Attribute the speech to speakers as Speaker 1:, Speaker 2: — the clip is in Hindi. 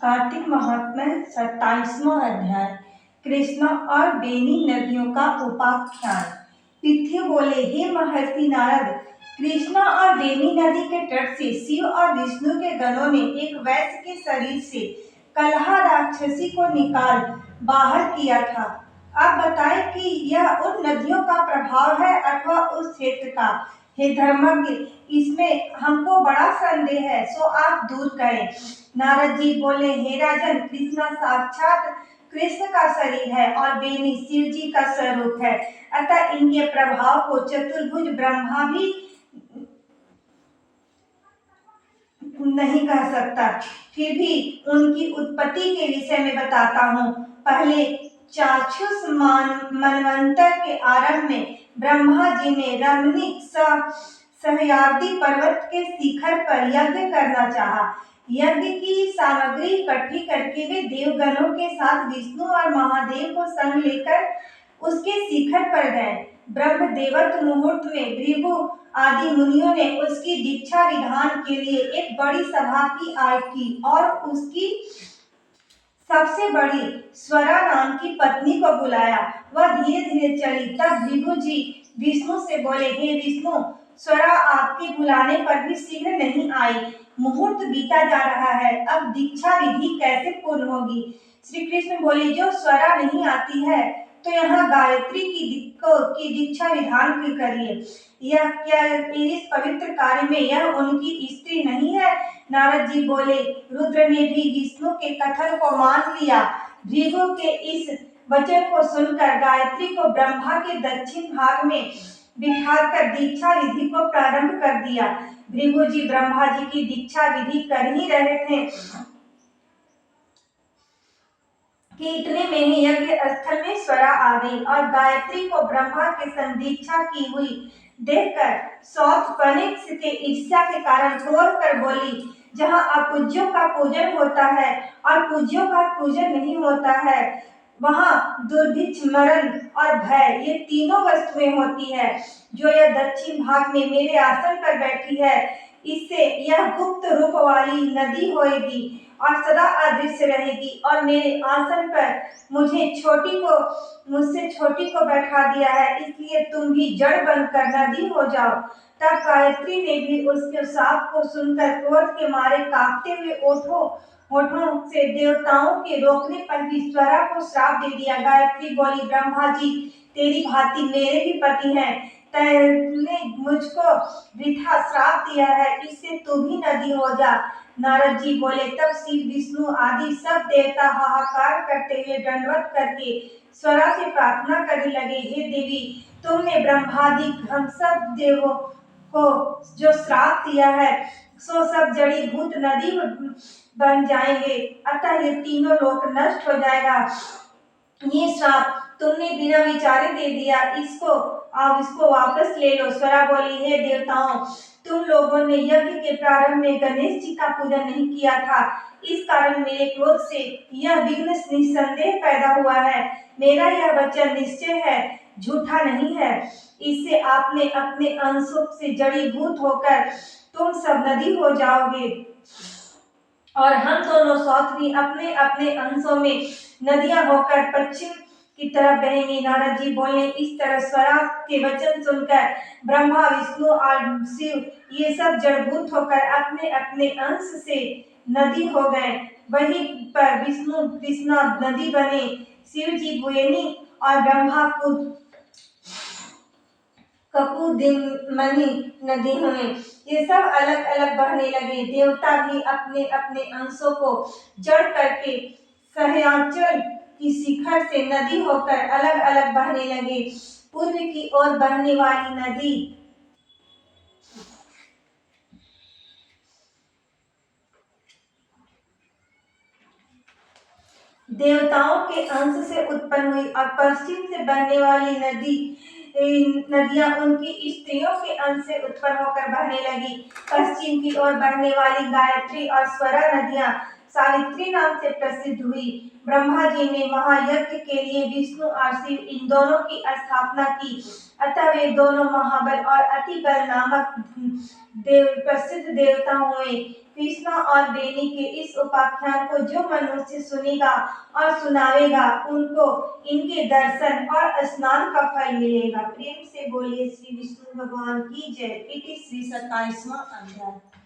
Speaker 1: कार्तिक महात्म्य 27वां अध्याय। कृष्णा और बेनी नदियों का उपाख्यान। पृथ्वी बोले, हे महर्षि नारद, कृष्णा और बेनी नदी के तट से शिव और विष्णु के गणों ने एक वैश्य के शरीर से कलहा राक्षसी को निकाल बाहर किया था। अब बताएं कि यह उन नदियों का प्रभाव है अथवा उस क्षेत्र का। हे धर्मज्ञ, इसमें हमको बड़ा संदेह है, सो आप दूर करें। नारद जी बोले, हे राजन, कृष्णा साक्षात कृष्ण का शरीर है और बेनी शिव जी का स्वरूप है, अतः इनके प्रभाव को चतुर्भुज ब्रह्मा भी नहीं कह सकता। फिर भी उनकी उत्पत्ति के विषय में बताता हूँ। पहले चाक्षुष मनवंतर के आरंभ में ब्रह्मा जी ने रमणीक सहयाद्रि पर्वत के शिखर पर यज्ञ करना चाहा। यज्ञ की सामग्री इकट्ठी करके वे देवगणों के साथ विष्णु और महादेव को संग लेकर उसके शिखर पर गए। ब्रह्मदेवत मुहूर्त में भृगु आदि मुनियों ने उसकी दीक्षा विधान के लिए एक बड़ी सभा की और उसकी सबसे बड़ी स्वरा नाम की पत्नी को बुलाया। वह धीरे धीरे चली। तब भृगु जी विष्णु से बोले, हे विष्णु, स्वरा आपके बुलाने पर भी शीघ्र नहीं आई। मुहूर्त बीता जा रहा है, अब दीक्षा विधि कैसे पूर्ण होगी? श्री कृष्ण बोले, जो स्वरा नहीं आती है तो यहाँ गायत्री की दीक्षा विधान क्यों करिए? यह क्या इस पवित्र कार्य में यह उनकी स्त्री नहीं है? नारद जी बोले, रुद्र ने भी विष्णु के कथन को मान लिया। भृगु के इस वचन को सुनकर गायत्री को ब्रह्मा के दक्षिण भाग में बिठाकर दीक्षा विधि को प्रारंभ कर दिया। भृगु जी ब्रह्मा जी की दीक्षा विधि कर ही रहे थे कि इतने में ही यज्ञ स्थल में स्वरा आ गई और गायत्री को ब्रह्मा के संग दीक्षा की हुई देखकर सौतपनिक के ईर्ष्या के कारण क्रोध कर बोली, जहाँ अपूज्यों का पूजन होता है और पूज्यों का पूजन नहीं होता है, वहाँ दुर्भिक्ष, मरण और भय, ये तीनों वस्तुएं होती है। जो यह दक्षिण भाग में मेरे आसन पर बैठी है, इससे यह गुप्त रूप वाली नदी होएगी और सदा अदृश्य रहेगी और मेरे आसन पर मुझसे छोटी को बैठा दिया है, इसलिए तुम भी जड़ बनकर नदी हो जाओ। तब गायत्री ने भी उसके शाप को सुनकर क्रोध के मारे कांपते हुए होठों से देवताओं के रोकने पर भी स्वरा को श्राप दे दिया। गायत्री बोली, ब्रह्मा जी तेरी भांति मेरे भी पति हैं, तूने मुझको वृथा श्राप दिया है, इससे तू भी नदी हो जा। नारद जी बोले, तब शिव, विष्णु आदि सब देवता हाहाकार करते हुए दंडवत करके स्वरा से प्रार्थना करने लगे, हे देवी, तुमने ब्रह्मादि हम सब देवों को जो श्राप दिया है, सो सब जड़ी भूत नदी बन जाएंगे, अतः ये तीनों लोक नष्ट हो जाएगा। ये श्राप तुमने बिना विचारे दे दिया, इसको वापस ले लो। स्वरा बोली, हे देवताओं, तुम लोगों ने यज्ञ के प्रारंभ में गणेश जी का पूजन नहीं किया था, इस कारण मेरे क्रोध से यह विघ्न निस्संदेह पैदा हुआ है। मेरा यह वचन निश्चय है, झूठा नहीं है। इससे आपने अपने अंशों से जड़ीभूत होकर तुम सब नदी हो जाओगे और हम दोनों सौतनी अपने अपने अंशों में नदियां होकर पश्चिम की तरफ बहेंगी। नारद जी बोले, इस तरह स्वरा के वचन सुनकर ब्रह्मा, विष्णु और शिव ये सब जड़भूत होकर अपने अपने अंश से नदी हो गए। वहीं पर विष्णु कृष्णा नदी बने, शिव जी बुएनी और ब्रह्मा कपुदिमनी नदी हुए। ये सब अलग अलग बहने लगे। देवता भी अपने अपने अंशों को जड़ करके सहयाचल की शिखर से नदी होकर अलग अलग बहने लगे। पूर्व की ओर बहने वाली नदी देवताओं के अंश से उत्पन्न हुई और पश्चिम से बहने वाली नदियां उनकी स्त्रियों के अंश से उत्पन्न होकर बहने लगी। पश्चिम की ओर बहने वाली गायत्री और स्वरा नदियां सावित्री नाम से प्रसिद्ध हुई। ब्रह्मा जी ने वहां यज्ञ के लिए विष्णु और शिव इन दोनों की स्थापना की, अतः वे दोनों महाबल और अति बल नामक प्रसिद्ध देवता हुए। कृष्णा और बेनी के इस उपाख्यान को जो मनुष्य सुनेगा और सुनावेगा उनको इनके दर्शन और स्नान का फल मिलेगा। प्रेम से बोलिए श्री विष्णु भगवान की जय। इति श्री 27वां अध्याय।